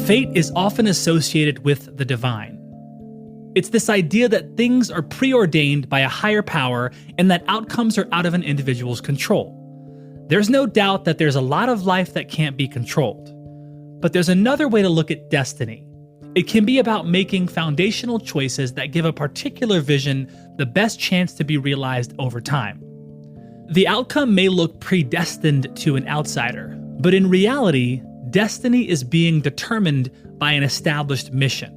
Fate is often associated with the divine. It's this idea that things are preordained by a higher power and that outcomes are out of an individual's control. There's no doubt that there's a lot of life that can't be controlled. But there's another way to look at destiny. It can be about making foundational choices that give a particular vision the best chance to be realized over time. The outcome may look predestined to an outsider, but in reality, destiny is being determined by an established mission,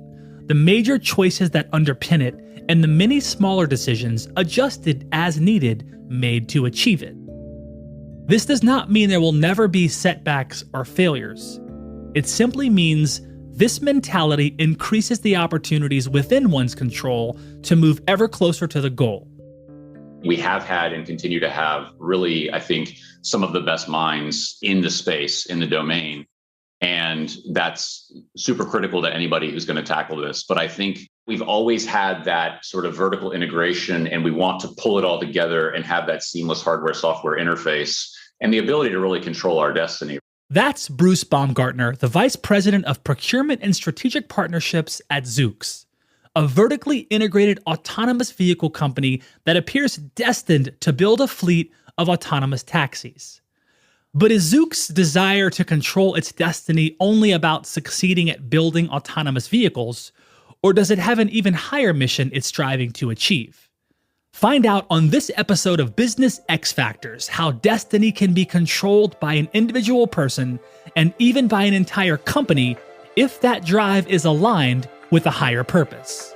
the major choices that underpin it, and the many smaller decisions adjusted as needed made to achieve it. This does not mean there will never be setbacks or failures. It simply means this mentality increases the opportunities within one's control to move ever closer to the goal. We have had and continue to have really, I think, some of the best minds in the space, in the domain. And that's super critical to anybody who's going to tackle this. But I think we've always had that sort of vertical integration, and we want to pull it all together and have that seamless hardware-software interface and the ability to really control our destiny. That's Bruce Baumgartner, the Vice President of Procurement and Strategic Partnerships at Zoox, a vertically integrated autonomous vehicle company that appears destined to build a fleet of autonomous taxis. But is Zoox's desire to control its destiny only about succeeding at building autonomous vehicles, or does it have an even higher mission it's striving to achieve? Find out on this episode of Business X Factors how destiny can be controlled by an individual person and even by an entire company if that drive is aligned with a higher purpose.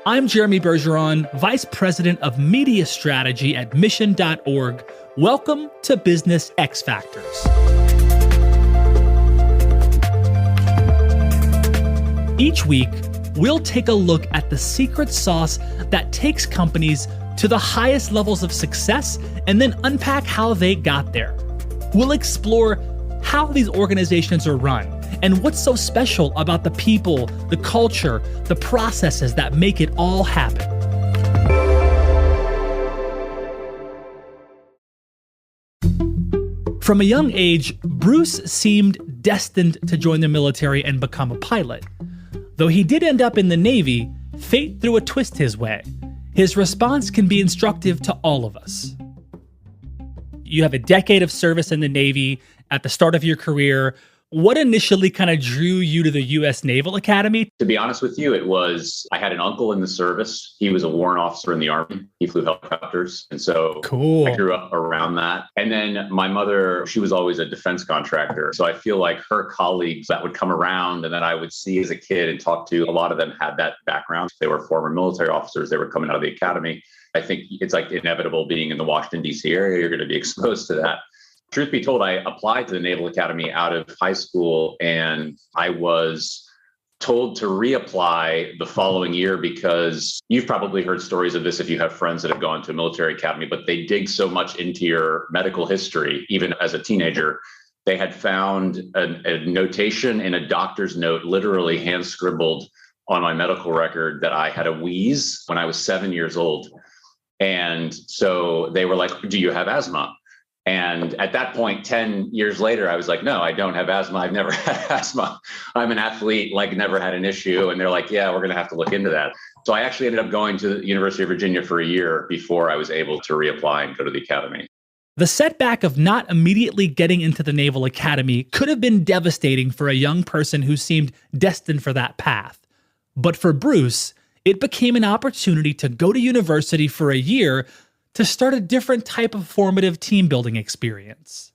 I'm Jeremy Bergeron, Vice President of Media Strategy at Mission.org. Welcome to Business X Factors. Each week, we'll take a look at the secret sauce that takes companies to the highest levels of success and then unpack how they got there. We'll explore how these organizations are run and what's so special about the people, the culture, the processes that make it all happen. From a young age, Bruce seemed destined to join the military and become a pilot. Though he did end up in the Navy, fate threw a twist his way. His response can be instructive to all of us. You have a decade of service in the Navy at the start of your career. What initially kind of drew you to the U.S. Naval Academy? To be honest with you, I had an uncle in the service. He was a warrant officer in the Army. He flew helicopters. And so Cool. I grew up around that. And then my mother, she was always a defense contractor. So I feel like her colleagues that would come around and that I would see as a kid and talk to, a lot of them had that background. They were former military officers. They were coming out of the academy. I think it's like inevitable being in the Washington, D.C. area. You're going to be exposed to that. Truth be told, I applied to the Naval Academy out of high school, and I was told to reapply the following year because you've probably heard stories of this if you have friends that have gone to a military academy, but they dig so much into your medical history, even as a teenager. They had found a notation in a doctor's note, literally hand scribbled on my medical record, that I had a wheeze when I was 7 years old. And so they were like, "Do you have asthma?" And at that point, 10 years later, I was like, "No, I don't have asthma. I've never had asthma. I'm an athlete, like never had an issue." And they're like, "Yeah, we're going to have to look into that." So I actually ended up going to the University of Virginia for a year before I was able to reapply and go to the academy. The setback of not immediately getting into the Naval Academy could have been devastating for a young person who seemed destined for that path. But for Bruce, it became an opportunity to go to university for a year to start a different type of formative team building experience.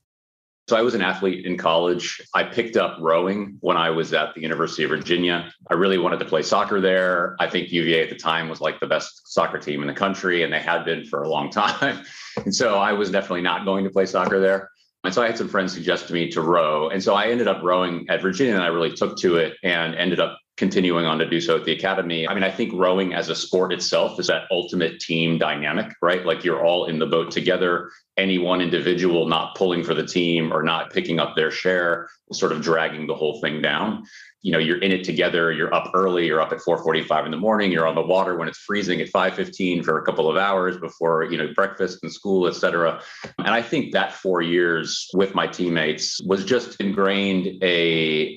So I was an athlete in college. I picked up rowing when I was at the University of Virginia. I really wanted to play soccer there. I think UVA at the time was like the best soccer team in the country, and they had been for a long time. And so I was definitely not going to play soccer there. And so I had some friends suggest to me to row. And so I ended up rowing at Virginia, and I really took to it and ended up continuing on to do so at the academy. I mean, I think rowing as a sport itself is that ultimate team dynamic, right? Like you're all in the boat together. Any one individual not pulling for the team or not picking up their share is sort of dragging the whole thing down. you're in it together. You're up early. You're up at 4:45 in the morning. You're on the water when it's freezing at 5:15 for a couple of hours before, breakfast and school, et cetera. And I think that 4 years with my teammates was just ingrained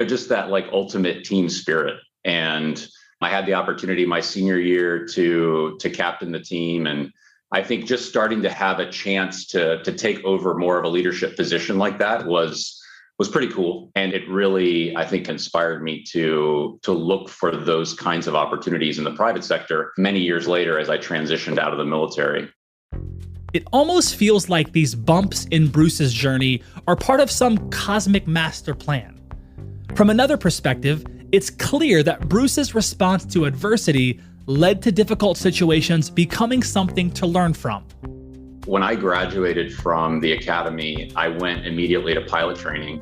just that like ultimate team spirit. And I had the opportunity my senior year to captain the team. And I think just starting to have a chance to take over more of a leadership position like that was pretty cool. And it really, I think, inspired me to look for those kinds of opportunities in the private sector many years later as I transitioned out of the military. It almost feels like these bumps in Bruce's journey are part of some cosmic master plan. From another perspective, it's clear that Bruce's response to adversity led to difficult situations becoming something to learn from. When I graduated from the academy, I went immediately to pilot training.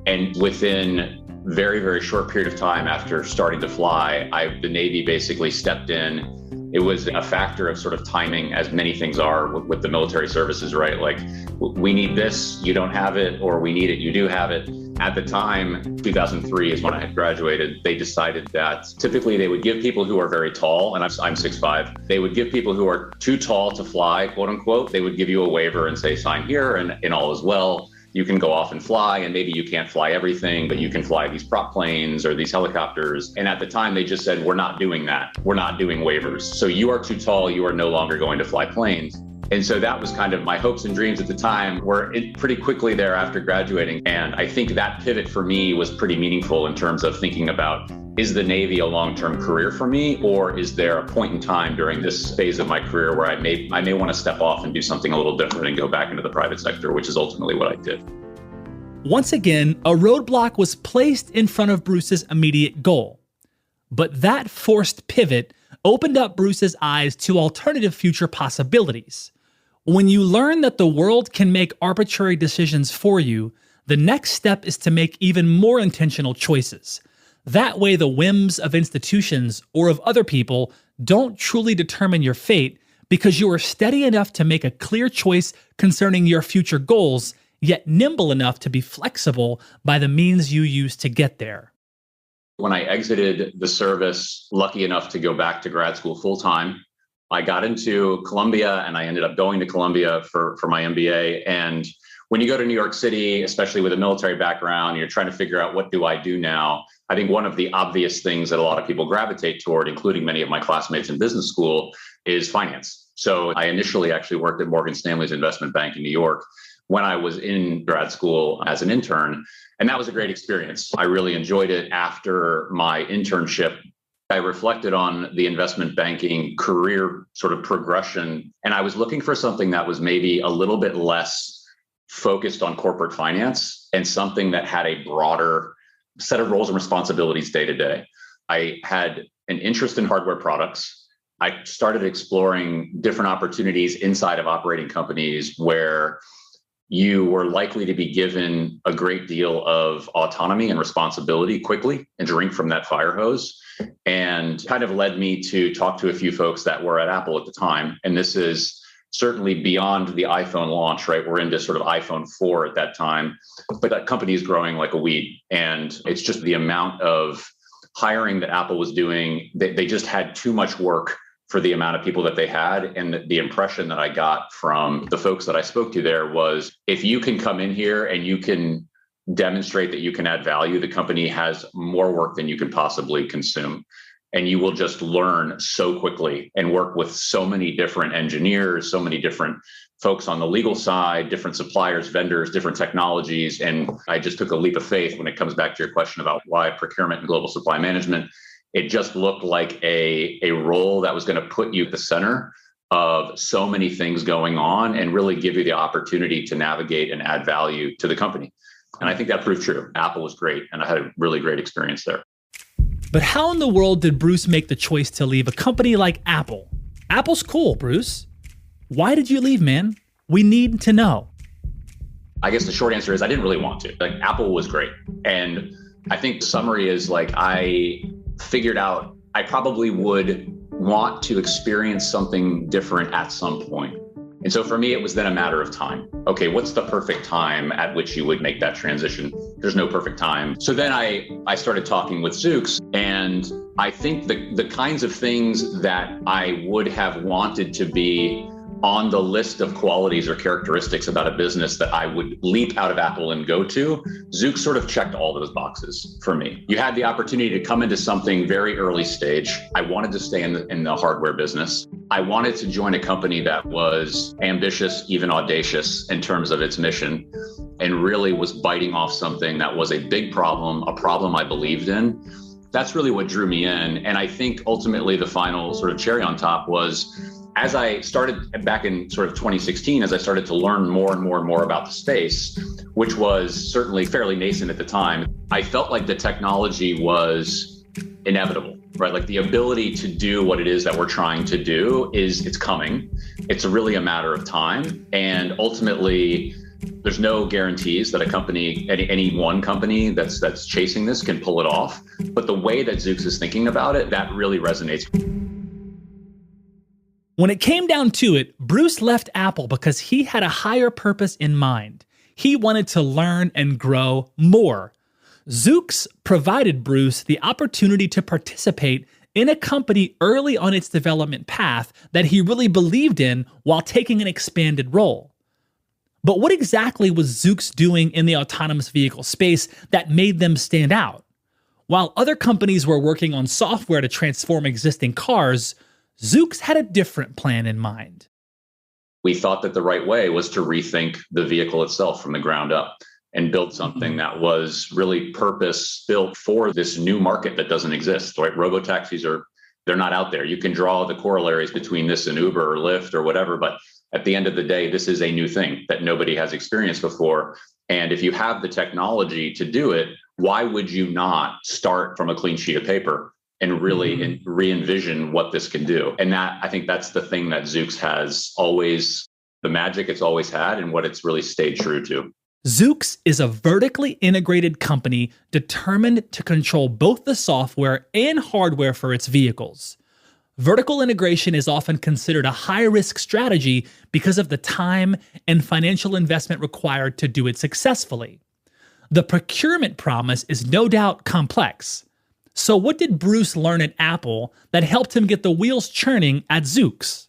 And within very, very short period of time after starting to fly, the Navy basically stepped in. It was a factor of sort of timing, as many things are with the military services, right? Like, we need this, you don't have it, or we need it, you do have it. At the time, 2003 is when I had graduated, they decided that typically they would give people who are very tall, and I'm 6'5", they would give people who are too tall to fly, quote unquote, they would give you a waiver and say, sign here, and all is well. You can go off and fly, and maybe you can't fly everything, but you can fly these prop planes or these helicopters. And at the time, they just said, we're not doing that. We're not doing waivers. So you are too tall. You are no longer going to fly planes. And so that was kind of my hopes and dreams at the time, were pretty quickly there after graduating. And I think that pivot for me was pretty meaningful in terms of thinking about, is the Navy a long-term career for me, or is there a point in time during this phase of my career where I may want to step off and do something a little different and go back into the private sector, which is ultimately what I did. Once again, a roadblock was placed in front of Bruce's immediate goal. But that forced pivot opened up Bruce's eyes to alternative future possibilities. When you learn that the world can make arbitrary decisions for you, the next step is to make even more intentional choices. That way, the whims of institutions or of other people don't truly determine your fate, because you are steady enough to make a clear choice concerning your future goals, yet nimble enough to be flexible by the means you use to get there. When I exited the service, lucky enough to go back to grad school full-time, I got into Columbia, and I ended up going to Columbia for my MBA. And when you go to New York City, especially with a military background, you're trying to figure out, what do I do now? I think one of the obvious things that a lot of people gravitate toward, including many of my classmates in business school, is finance. So I initially actually worked at Morgan Stanley's investment bank in New York when I was in grad school as an intern. And that was a great experience. I really enjoyed it. After my internship, I reflected on the investment banking career sort of progression, and I was looking for something that was maybe a little bit less focused on corporate finance and something that had a broader set of roles and responsibilities day to day. I had an interest in hardware products. I started exploring different opportunities inside of operating companies where you were likely to be given a great deal of autonomy and responsibility quickly and drink from that fire hose, and kind of led me to talk to a few folks that were at Apple at the time. And this is certainly beyond the iPhone launch, right? We're into sort of iPhone 4 at that time, but that company is growing like a weed. And it's just the amount of hiring that Apple was doing. They just had too much work for the amount of people that they had. And the impression that I got from the folks that I spoke to there was, if you can come in here and you can demonstrate that you can add value, the company has more work than you can possibly consume. And you will just learn so quickly and work with so many different engineers, so many different folks on the legal side, different suppliers, vendors, different technologies. And I just took a leap of faith when it comes back to your question about why procurement and global supply management. It just looked like a role that was going to put you at the center of so many things going on and really give you the opportunity to navigate and add value to the company. And I think that proved true. Apple was great, and I had a really great experience there. But how in the world did Bruce make the choice to leave a company like Apple? Apple's cool, Bruce. Why did you leave, man? We need to know. I guess the short answer is I didn't really want to. Like, Apple was great. And I think the summary is, like, I figured out I probably would want to experience something different at some point. And so for me, it was then a matter of time. Okay, what's the perfect time at which you would make that transition? Because there's no perfect time. So then I started talking with Zoox, and I think the kinds of things that I would have wanted to be on the list of qualities or characteristics about a business that I would leap out of Apple and go to, Zoox sort of checked all those boxes for me. You had the opportunity to come into something very early stage. I wanted to stay in the hardware business. I wanted to join a company that was ambitious, even audacious in terms of its mission, and really was biting off something that was a big problem, a problem I believed in. That's really what drew me in. And I think ultimately the final sort of cherry on top was, as I started back in sort of 2016, as I started to learn more and more and more about the space, which was certainly fairly nascent at the time, I felt like the technology was inevitable, right? Like the ability to do what it is that we're trying to do it's coming. It's really a matter of time. And ultimately, there's no guarantees that a company, any one company that's chasing this can pull it off. But the way that Zoox is thinking about it, that really resonates. When it came down to it, Bruce left Apple because he had a higher purpose in mind. He wanted to learn and grow more. Zoox provided Bruce the opportunity to participate in a company early on its development path that he really believed in while taking an expanded role. But what exactly was Zoox doing in the autonomous vehicle space that made them stand out? While other companies were working on software to transform existing cars, Zoox had a different plan in mind. We thought that the right way was to rethink the vehicle itself from the ground up and build something that was really purpose-built for this new market that doesn't exist, right? Robotaxis they're not out there. You can draw the corollaries between this and Uber or Lyft or whatever, but at the end of the day, this is a new thing that nobody has experienced before. And if you have the technology to do it, why would you not start from a clean sheet of paper and really re-envision what this can do? And I think that's the thing that Zoox has always, the magic it's always had and what it's really stayed true to. Zoox is a vertically integrated company determined to control both the software and hardware for its vehicles. Vertical integration is often considered a high-risk strategy because of the time and financial investment required to do it successfully. The procurement promise is no doubt complex. So what did Bruce learn at Apple that helped him get the wheels churning at Zoox?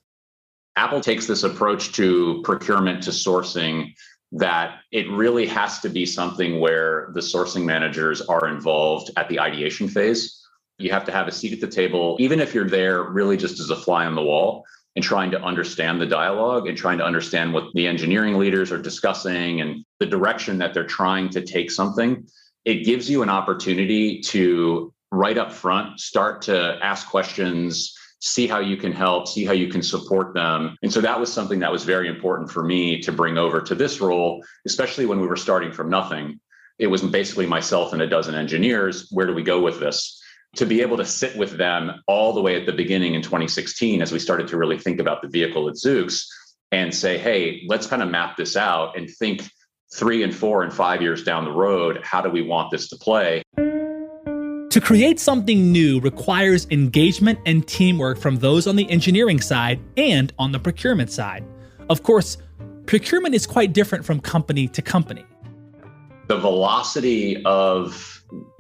Apple takes this approach to procurement, to sourcing, that it really has to be something where the sourcing managers are involved at the ideation phase. You have to have a seat at the table, even if you're there really just as a fly on the wall and trying to understand the dialogue and trying to understand what the engineering leaders are discussing and the direction that they're trying to take something. It gives you an opportunity to right up front, start to ask questions, see how you can help, see how you can support them. And so that was something that was very important for me to bring over to this role, especially when we were starting from nothing. It was basically myself and a dozen engineers. Where do we go with this? To be able to sit with them all the way at the beginning in 2016, as we started to really think about the vehicle at Zoox and say, hey, let's kind of map this out and think 3 and 4 and 5 years down the road, how do we want this to play? To create something new requires engagement and teamwork from those on the engineering side and on the procurement side. Of course, procurement is quite different from company to company. The velocity of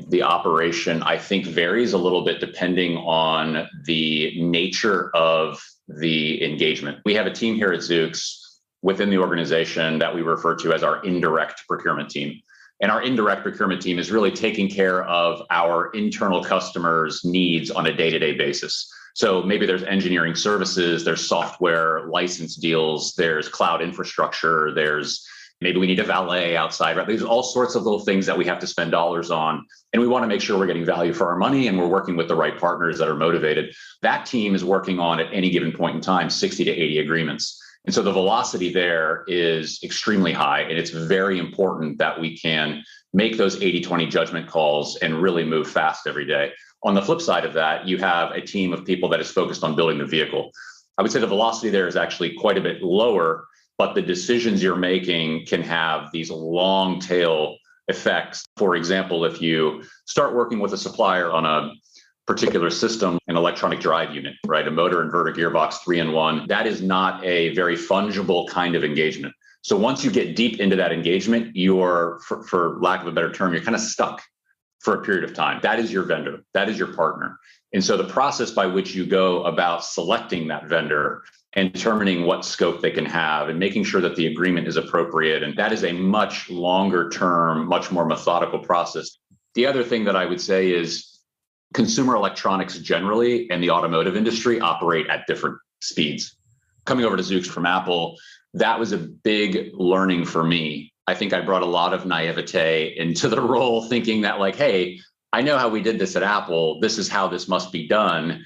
the operation, I think, varies a little bit depending on the nature of the engagement. We have a team here at Zoox within the organization that we refer to as our indirect procurement team. And our indirect procurement team is really taking care of our internal customers' needs on a day-to-day basis. So maybe there's engineering services, there's software license deals, there's cloud infrastructure, maybe we need a valet outside, right? There's all sorts of little things that we have to spend dollars on. And we want to make sure we're getting value for our money and we're working with the right partners that are motivated. That team is working on, at any given point in time, 60 to 80 agreements. And so the velocity there is extremely high. And it's very important that we can make those 80-20 judgment calls and really move fast every day. On the flip side of that, you have a team of people that is focused on building the vehicle. I would say the velocity there is actually quite a bit lower, but the decisions you're making can have these long tail effects. For example, if you start working with a supplier on a particular system, an electronic drive unit, right? A motor, inverter, gearbox, 3-in-1, that is not a very fungible kind of engagement. So once you get deep into that engagement, you're, for lack of a better term, you're kind of stuck for a period of time. That is your vendor. That is your partner. And so the process by which you go about selecting that vendor and determining what scope they can have and making sure that the agreement is appropriate, and that is a much longer term, much more methodical process. The other thing that I would say is consumer electronics generally and the automotive industry operate at different speeds. Coming over to Zoox from Apple, that was a big learning for me. I think I brought a lot of naivete into the role, thinking that like, hey, I know how we did this at Apple. This is how this must be done.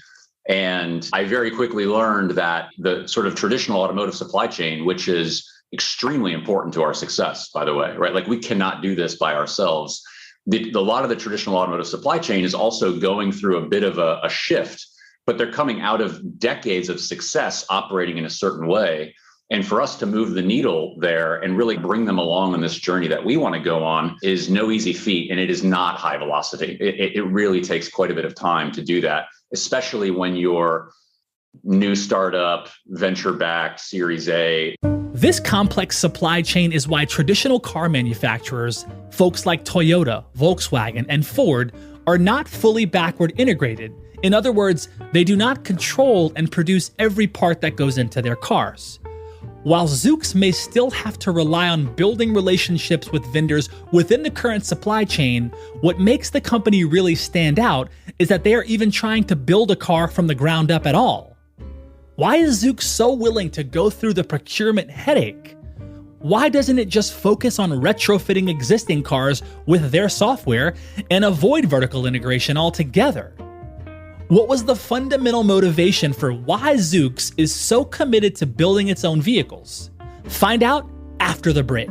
And I very quickly learned that the sort of traditional automotive supply chain, which is extremely important to our success, by the way, right? Like we cannot do this by ourselves. A lot of the traditional automotive supply chain is also going through a bit of a shift, but they're coming out of decades of success operating in a certain way. And for us to move the needle there and really bring them along on this journey that we want to go on is no easy feat. And it is not high velocity. It really takes quite a bit of time to do that, especially when you're new startup, venture-backed, Series A. This complex supply chain is why traditional car manufacturers, folks like Toyota, Volkswagen, and Ford, are not fully backward integrated. In other words, they do not control and produce every part that goes into their cars. While Zoox may still have to rely on building relationships with vendors within the current supply chain, what makes the company really stand out is that they are even trying to build a car from the ground up at all. Why is Zoox so willing to go through the procurement headache? Why doesn't it just focus on retrofitting existing cars with their software and avoid vertical integration altogether? What was the fundamental motivation for why Zoox is so committed to building its own vehicles? Find out after the break.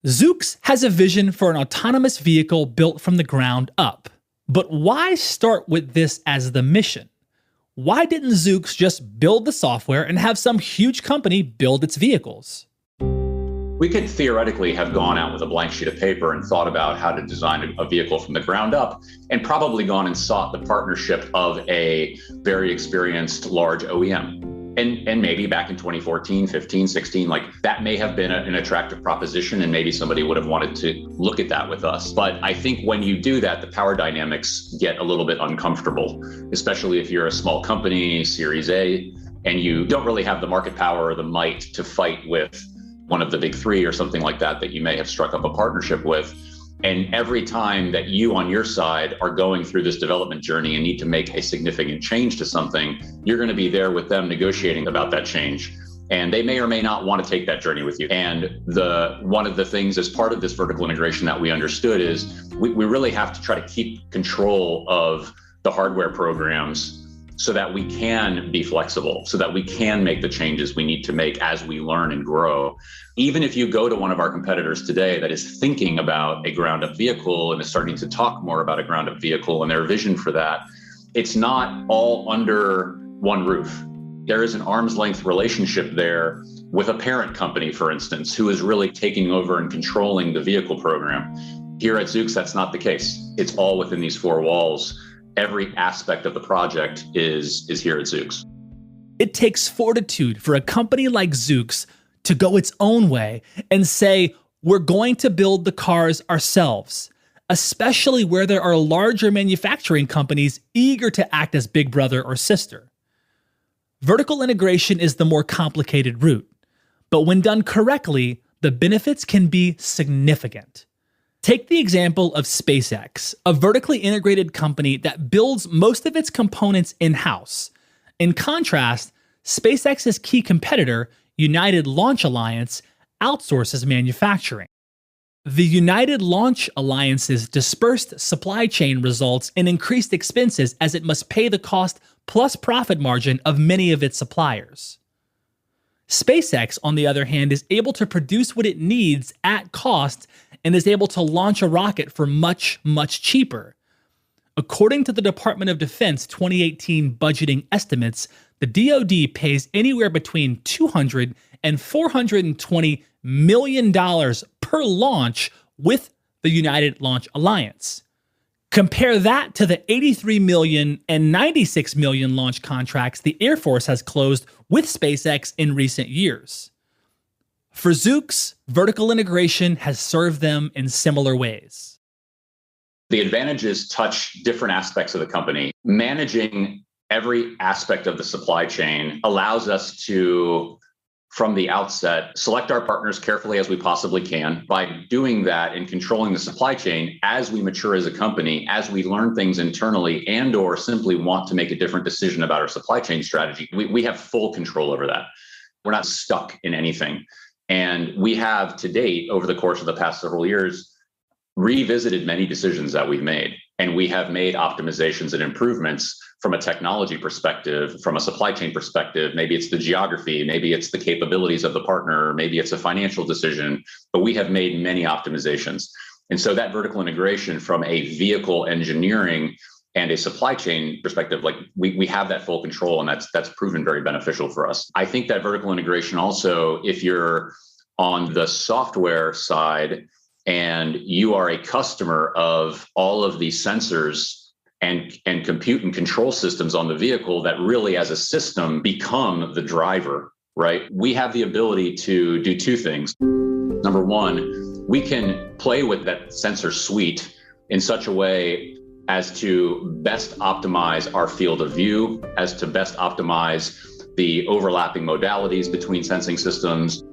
Zoox has a vision for an autonomous vehicle built from the ground up. But why start with this as the mission? Why didn't Zoox just build the software and have some huge company build its vehicles? We could theoretically have gone out with a blank sheet of paper and thought about how to design a vehicle from the ground up and probably gone and sought the partnership of a very experienced large OEM. And maybe back in 2014, 15, 16, like that may have been an attractive proposition and maybe somebody would have wanted to look at that with us. But I think when you do that, the power dynamics get a little bit uncomfortable, especially if you're a small company, Series A, and you don't really have the market power or the might to fight with one of the big three or something like that you may have struck up a partnership with. And every time that you on your side are going through this development journey and need to make a significant change to something, you're going to be there with them negotiating about that change. And they may or may not want to take that journey with you. And one of the things as part of this vertical integration that we understood is we really have to try to keep control of the hardware programs so that we can be flexible, so that we can make the changes we need to make as we learn and grow. Even if you go to one of our competitors today that is thinking about a ground-up vehicle and is starting to talk more about a ground-up vehicle and their vision for that, it's not all under one roof. There is an arm's length relationship there with a parent company, for instance, who is really taking over and controlling the vehicle program. Here at Zoox, that's not the case. It's all within these four walls. Every aspect of the project is here at Zoox. It takes fortitude for a company like Zoox to go its own way and say, we're going to build the cars ourselves, especially where there are larger manufacturing companies eager to act as big brother or sister. Vertical integration is the more complicated route, but when done correctly, the benefits can be significant. Take the example of SpaceX, a vertically integrated company that builds most of its components in-house. In contrast, SpaceX's key competitor, United Launch Alliance, outsources manufacturing. The United Launch Alliance's dispersed supply chain results in increased expenses as it must pay the cost plus profit margin of many of its suppliers. SpaceX, on the other hand, is able to produce what it needs at cost and is able to launch a rocket for much, much cheaper. According to the Department of Defense 2018 budgeting estimates, the DoD pays anywhere between $200 and $420 million per launch with the United Launch Alliance. Compare that to the 83 million and 96 million launch contracts the Air Force has closed with SpaceX in recent years. For Zoox, vertical integration has served them in similar ways. The advantages touch different aspects of the company. Managing every aspect of the supply chain allows us to, from the outset, select our partners carefully as we possibly can. By doing that and controlling the supply chain, as we mature as a company, as we learn things internally and or simply want to make a different decision about our supply chain strategy, we have full control over that. We're not stuck in anything. And we have to date, over the course of the past several years, revisited many decisions that we've made. And we have made optimizations and improvements from a technology perspective, from a supply chain perspective. Maybe it's the geography, maybe it's the capabilities of the partner, maybe it's a financial decision, but we have made many optimizations. And so that vertical integration from a vehicle engineering and a supply chain perspective, like we have that full control, and that's proven very beneficial for us. I think that vertical integration also, if you're on the software side and you are a customer of all of these sensors and compute and control systems on the vehicle that really as a system become the driver, right? We have the ability to do two things. Number one, we can play with that sensor suite in such a way as to best optimize our field of view, as to best optimize the overlapping modalities between sensing systems.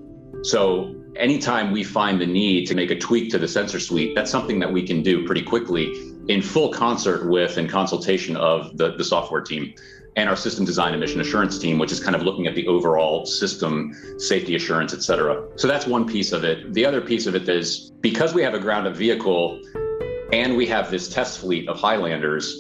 So anytime we find the need to make a tweak to the sensor suite, that's something that we can do pretty quickly in full concert with and consultation of the software team and our system design and mission assurance team, which is kind of looking at the overall system safety assurance, et cetera. So that's one piece of it. The other piece of it is because we have a ground up vehicle and we have this test fleet of Highlanders,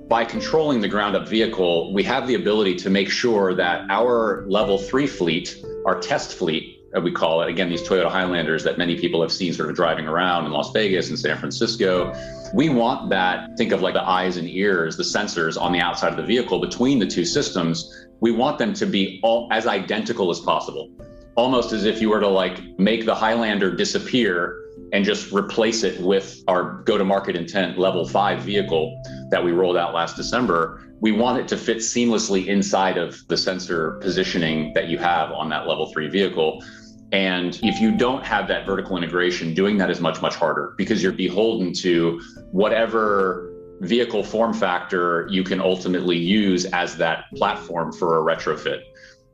by controlling the ground up vehicle, we have the ability to make sure that our level 3 fleet, our test fleet, we call it, again, these Toyota Highlanders that many people have seen sort of driving around in Las Vegas and San Francisco. We want that, think of like the eyes and ears, the sensors on the outside of the vehicle between the two systems. We want them to be all as identical as possible, almost as if you were to like make the Highlander disappear and just replace it with our go-to-market intent level 5 vehicle that we rolled out last December. We want it to fit seamlessly inside of the sensor positioning that you have on that level 3 vehicle. And if you don't have that vertical integration, doing that is much, much harder because you're beholden to whatever vehicle form factor you can ultimately use as that platform for a retrofit.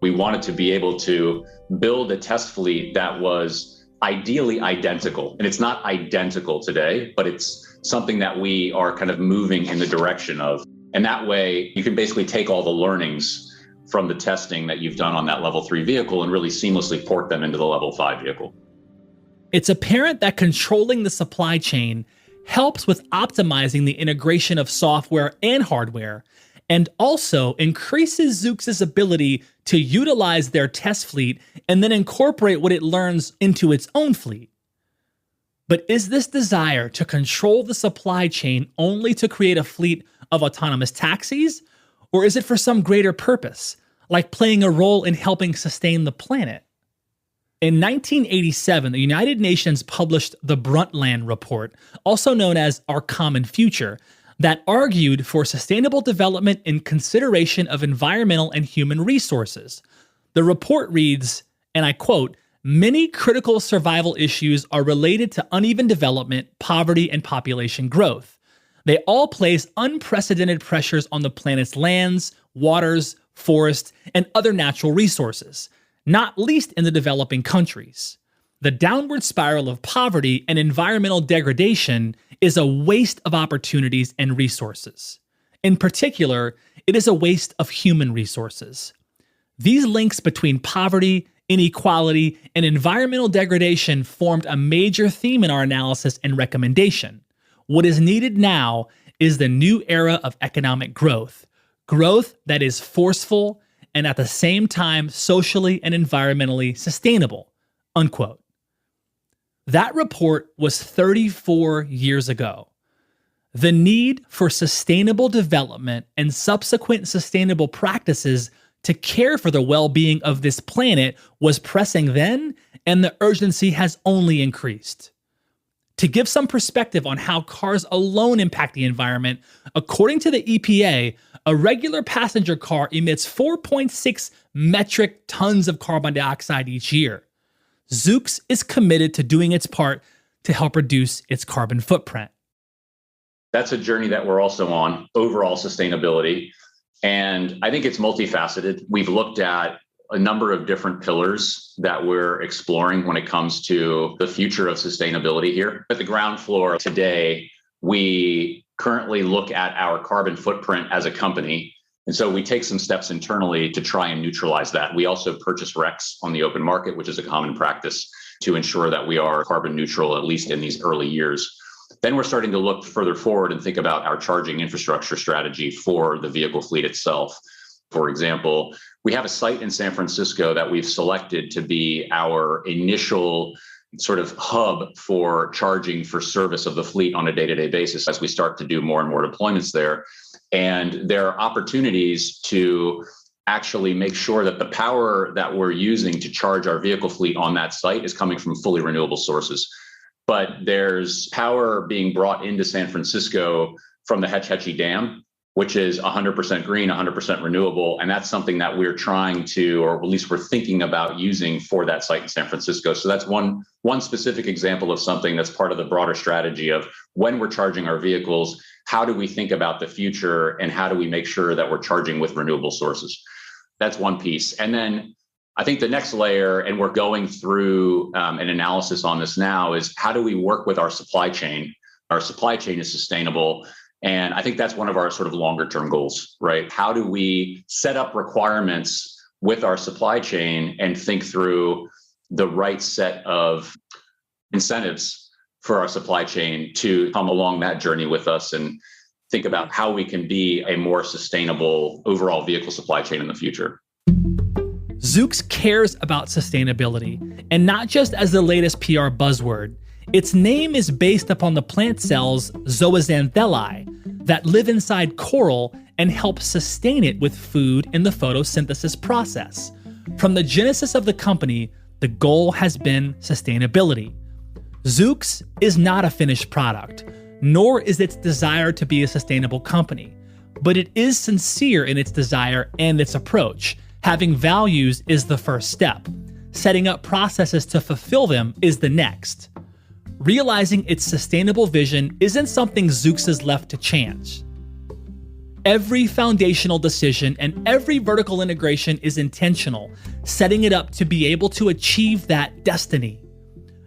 We wanted to be able to build a test fleet that was ideally identical. And it's not identical today, but it's something that we are kind of moving in the direction of. And that way you can basically take all the learnings from the testing that you've done on that level 3 vehicle and really seamlessly port them into the level 5 vehicle. It's apparent that controlling the supply chain helps with optimizing the integration of software and hardware, and also increases Zoox's ability to utilize their test fleet and then incorporate what it learns into its own fleet. But is this desire to control the supply chain only to create a fleet of autonomous taxis? Or is it for some greater purpose, like playing a role in helping sustain the planet? In 1987, the United Nations published the Brundtland Report, also known as Our Common Future, that argued for sustainable development in consideration of environmental and human resources. The report reads, and I quote, "Many critical survival issues are related to uneven development, poverty, and population growth. They all place unprecedented pressures on the planet's lands, waters, forests, and other natural resources, not least in the developing countries. The downward spiral of poverty and environmental degradation is a waste of opportunities and resources. In particular, it is a waste of human resources. These links between poverty, inequality, and environmental degradation formed a major theme in our analysis and recommendation. What is needed now is the new era of economic growth that is forceful and at the same time socially and environmentally sustainable," unquote. That report was 34 years ago. The need for sustainable development and subsequent sustainable practices to care for the well-being of this planet was pressing then, and the urgency has only increased. To give some perspective on how cars alone impact the environment, according to the EPA, a regular passenger car emits 4.6 metric tons of carbon dioxide each year. Zoox is committed to doing its part to help reduce its carbon footprint. That's a journey that we're also on, overall sustainability. And I think it's multifaceted. We've looked at a number of different pillars that we're exploring when it comes to the future of sustainability here. At the ground floor today, we currently look at our carbon footprint as a company. And so we take some steps internally to try and neutralize that. We also purchase RECs on the open market, which is a common practice to ensure that we are carbon neutral, at least in these early years. Then we're starting to look further forward and think about our charging infrastructure strategy for the vehicle fleet itself. For example, we have a site in San Francisco that we've selected to be our initial sort of hub for charging for service of the fleet on a day-to-day basis as we start to do more and more deployments there. And there are opportunities to actually make sure that the power that we're using to charge our vehicle fleet on that site is coming from fully renewable sources. But there's power being brought into San Francisco from the Hetch Hetchy Dam, which is 100% green, 100% renewable. And that's something that we're trying to, or at least we're thinking about using for that site in San Francisco. So that's one specific example of something that's part of the broader strategy of when we're charging our vehicles, how do we think about the future and how do we make sure that we're charging with renewable sources? That's one piece. And then I think the next layer, and we're going through an analysis on this now, is how do we work with our supply chain? Our supply chain is sustainable. And I think that's one of our sort of longer term goals, right? How do we set up requirements with our supply chain and think through the right set of incentives for our supply chain to come along that journey with us and think about how we can be a more sustainable overall vehicle supply chain in the future. Zoox cares about sustainability, and not just as the latest PR buzzword. Its name is based upon the plant cells zooxanthellae that live inside coral and help sustain it with food in the photosynthesis process. From the genesis of the company, the goal has been sustainability. Zoox is not a finished product, nor is its desire to be a sustainable company, but it is sincere in its desire and its approach. Having values is the first step. Setting up processes to fulfill them is the next. Realizing its sustainable vision isn't something Zoox is left to chance. Every foundational decision and every vertical integration is intentional, setting it up to be able to achieve that destiny.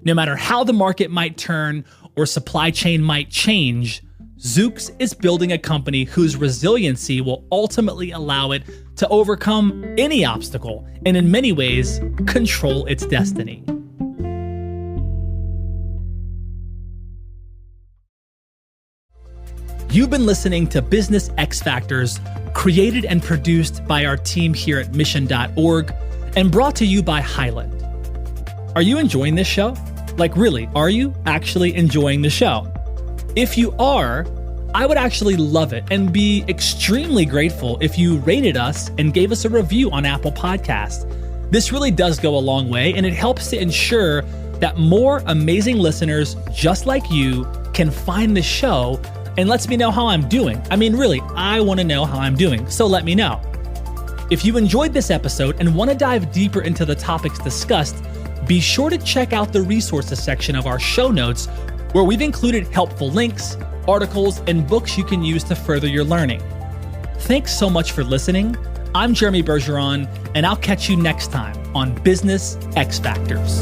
No matter how the market might turn or supply chain might change, Zoox is building a company whose resiliency will ultimately allow it to overcome any obstacle and in many ways, control its destiny. You've been listening to Business X Factors, created and produced by our team here at mission.org and brought to you by Highland. Are you enjoying this show? Like really, are you actually enjoying the show? If you are, I would actually love it and be extremely grateful if you rated us and gave us a review on Apple Podcasts. This really does go a long way, and it helps to ensure that more amazing listeners just like you can find the show and lets me know how I'm doing. I mean, really, I want to know how I'm doing, so let me know. If you enjoyed this episode and want to dive deeper into the topics discussed, be sure to check out the resources section of our show notes, where we've included helpful links, articles, and books you can use to further your learning. Thanks so much for listening. I'm Jeremy Bergeron, and I'll catch you next time on Business X Factors.